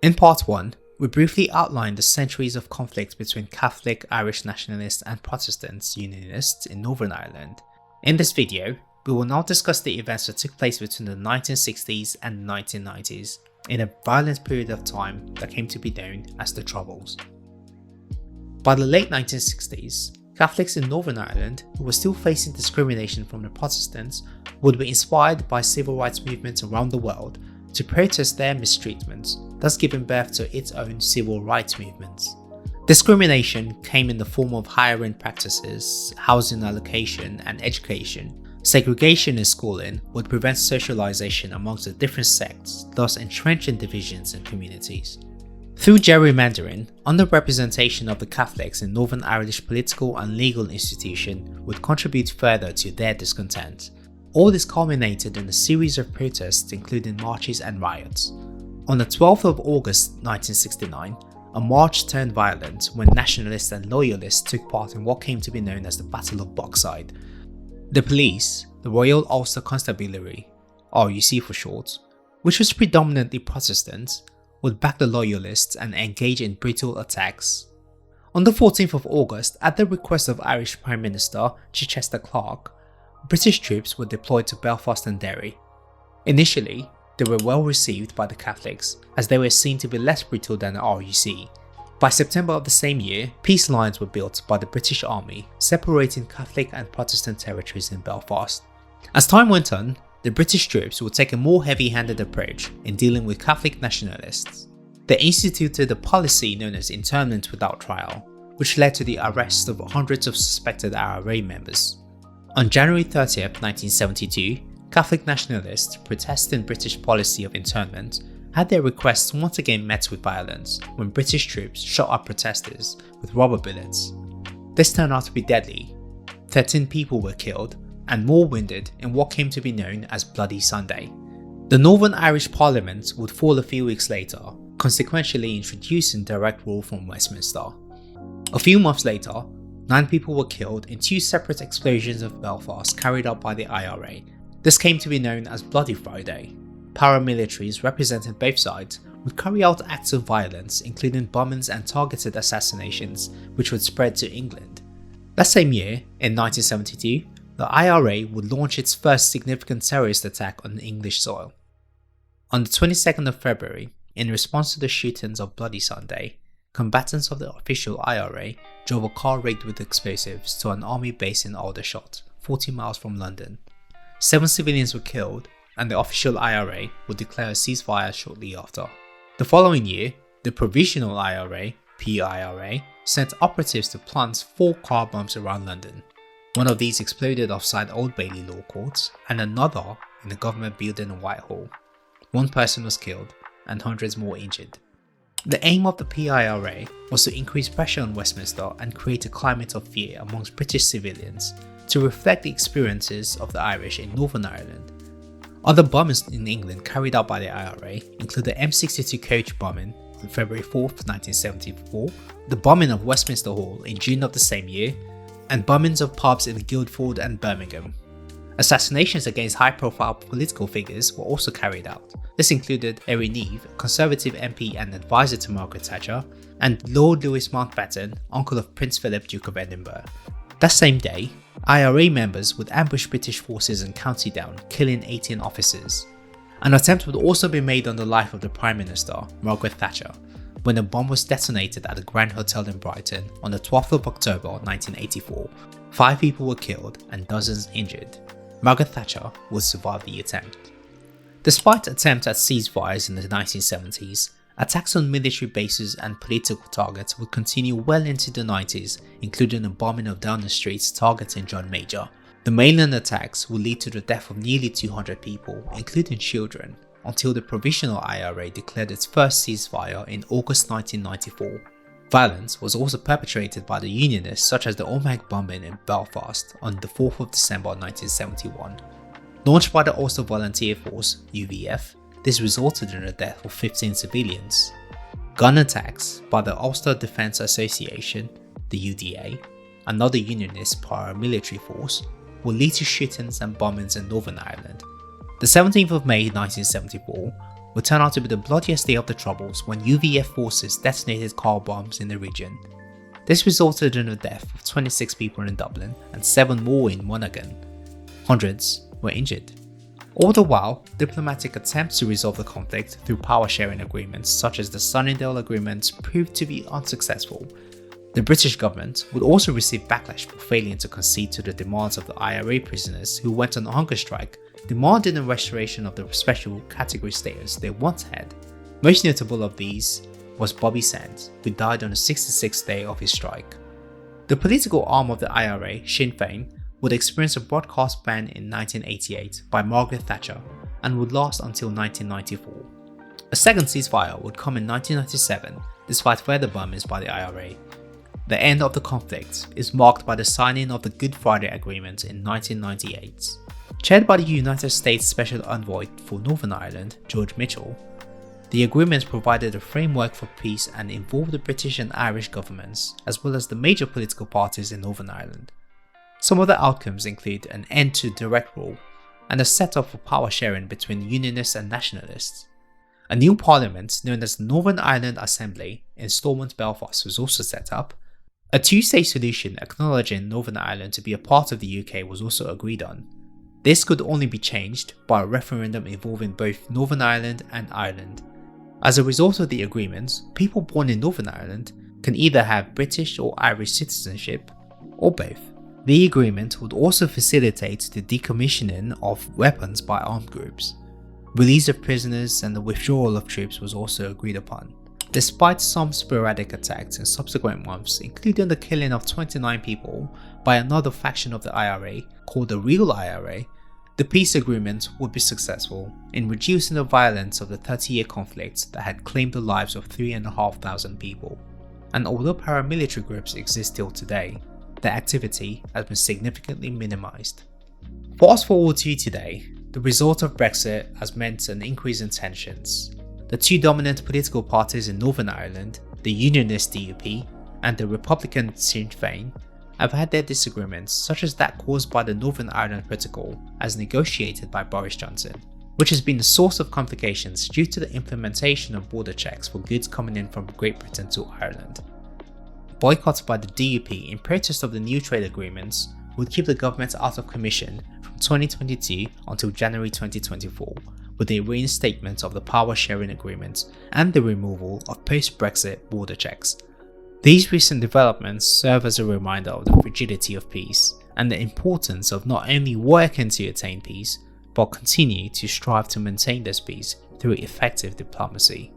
In part 1, we briefly outlined the centuries of conflict between Catholic, Irish nationalists and Protestant Unionists in Northern Ireland. In this video, we will now discuss the events that took place between the 1960s and 1990s, in a violent period of time that came to be known as the Troubles. By the late 1960s, Catholics in Northern Ireland, who were still facing discrimination from the Protestants, would be inspired by civil rights movements around the world to protest their mistreatment, thus giving birth to its own civil rights movements. Discrimination came in the form of hiring practices, housing allocation, and education. Segregation in schooling would prevent socialization amongst the different sects, thus entrenching divisions in communities. Through gerrymandering, underrepresentation of the Catholics in Northern Irish political and legal institutions would contribute further to their discontent. All this culminated in a series of protests including marches and riots. On the 12th of August 1969, a march turned violent when nationalists and loyalists took part in what came to be known as the Battle of Bogside. The police, the Royal Ulster Constabulary, RUC for short, which was predominantly Protestant, would back the loyalists and engage in brutal attacks. On the 14th of August, at the request of Irish Prime Minister Chichester Clark, British troops were deployed to Belfast and Derry. Initially, they were well received by the Catholics as they were seen to be less brutal than the RUC. By September of the same year, peace lines were built by the British Army, separating Catholic and Protestant territories in Belfast. As time went on, the British troops would take a more heavy-handed approach in dealing with Catholic nationalists. They instituted a policy known as internment without trial, which led to the arrest of hundreds of suspected IRA members. On January 30, 1972, Catholic nationalists protesting British policy of internment had their requests once again met with violence when British troops shot at protesters with rubber bullets. This turned out to be deadly. 13 people were killed and more wounded in what came to be known as Bloody Sunday. The Northern Irish Parliament would fall a few weeks later, consequentially introducing direct rule from Westminster. A few months later, 9 people were killed in 2 separate explosions of Belfast carried out by the IRA. This came to be known as Bloody Friday. Paramilitaries representing both sides would carry out acts of violence including bombings and targeted assassinations which would spread to England. That same year, in 1972, the IRA would launch its first significant terrorist attack on English soil. On the 22nd of February, in response to the shootings of Bloody Sunday, combatants of the official IRA drove a car rigged with explosives to an army base in Aldershot, 40 miles from London. 7 civilians were killed, and the official IRA would declare a ceasefire shortly after. The following year, the Provisional IRA, PIRA, sent operatives to plant 4 car bombs around London. One of these exploded offside Old Bailey Law Courts, and another in the government building in Whitehall. 1 person was killed, and hundreds more injured. The aim of the PIRA was to increase pressure on Westminster and create a climate of fear amongst British civilians to reflect the experiences of the Irish in Northern Ireland. Other bombings in England carried out by the IRA include the M62 coach bombing on February 4, 1974, the bombing of Westminster Hall in June of the same year, and bombings of pubs in Guildford and Birmingham. Assassinations against high-profile political figures were also carried out. This included Erin Neve, a Conservative MP and advisor to Margaret Thatcher, and Lord Louis Mountbatten, uncle of Prince Philip, Duke of Edinburgh. That same day, IRA members would ambush British forces in County Down, killing 18 officers. An attempt would also be made on the life of the Prime Minister, Margaret Thatcher, when a bomb was detonated at the Grand Hotel in Brighton on the 12th of October 1984. 5 people were killed and dozens injured. Margaret Thatcher would survive the attempt. Despite attempts at ceasefires in the 1970s, attacks on military bases and political targets would continue well into the 90s, including the bombing of Downing Street targeting John Major. The mainland attacks would lead to the death of nearly 200 people, including children, until the Provisional IRA declared its first ceasefire in August 1994. Violence was also perpetrated by the Unionists, such as the Omagh bombing in Belfast on the 4th of December 1971. Launched by the Ulster Volunteer Force (UVF), this resulted in the death of 15 civilians. Gun attacks by the Ulster Defence Association, the UDA, another Unionist paramilitary force, would lead to shootings and bombings in Northern Ireland. The 17th of May 1974 would turn out to be the bloodiest day of the Troubles when UVF forces detonated car bombs in the region. This resulted in the death of 26 people in Dublin and 7 more in Monaghan. Hundreds were injured. All the while, diplomatic attempts to resolve the conflict through power-sharing agreements such as the Sunningdale Agreement proved to be unsuccessful. The British government would also receive backlash for failing to concede to the demands of the IRA prisoners who went on a hunger strike, demanding a restoration of the special category status they once had. Most notable of these was Bobby Sands, who died on the 66th day of his strike. The political arm of the IRA, Sinn Féin, would experience a broadcast ban in 1988 by Margaret Thatcher and would last until 1994. A second ceasefire would come in 1997 despite further bombings by the IRA. The end of the conflict is marked by the signing of the Good Friday Agreement in 1998. Chaired by the United States Special Envoy for Northern Ireland, George Mitchell, the agreement provided a framework for peace and involved the British and Irish governments, as well as the major political parties in Northern Ireland. Some of the outcomes include an end to direct rule and a setup for power sharing between Unionists and Nationalists. A new parliament known as the Northern Ireland Assembly in Stormont, Belfast was also set up. A two-state solution acknowledging Northern Ireland to be a part of the UK was also agreed on. This could only be changed by a referendum involving both Northern Ireland and Ireland. As a result of the agreement, people born in Northern Ireland can either have British or Irish citizenship, or both. The agreement would also facilitate the decommissioning of weapons by armed groups. Release of prisoners and the withdrawal of troops was also agreed upon. Despite some sporadic attacks in subsequent months, including the killing of 29 people by another faction of the IRA called the Real IRA, the peace agreement would be successful in reducing the violence of the 30-year conflict that had claimed the lives of 3,500 people. And although paramilitary groups exist till today, their activity has been significantly minimized. Fast forward to today, the result of Brexit has meant an increase in tensions. The two dominant political parties in Northern Ireland, the Unionist DUP and the Republican Sinn Féin, have had their disagreements, such as that caused by the Northern Ireland Protocol as negotiated by Boris Johnson, which has been a source of complications due to the implementation of border checks for goods coming in from Great Britain to Ireland. Boycotts by the DUP in protest of the new trade agreements would keep the government out of commission from 2022 until January 2024, with the reinstatement of the power-sharing agreement and the removal of post-Brexit border checks. These recent developments serve as a reminder of the fragility of peace and the importance of not only working to attain peace, but continue to strive to maintain this peace through effective diplomacy.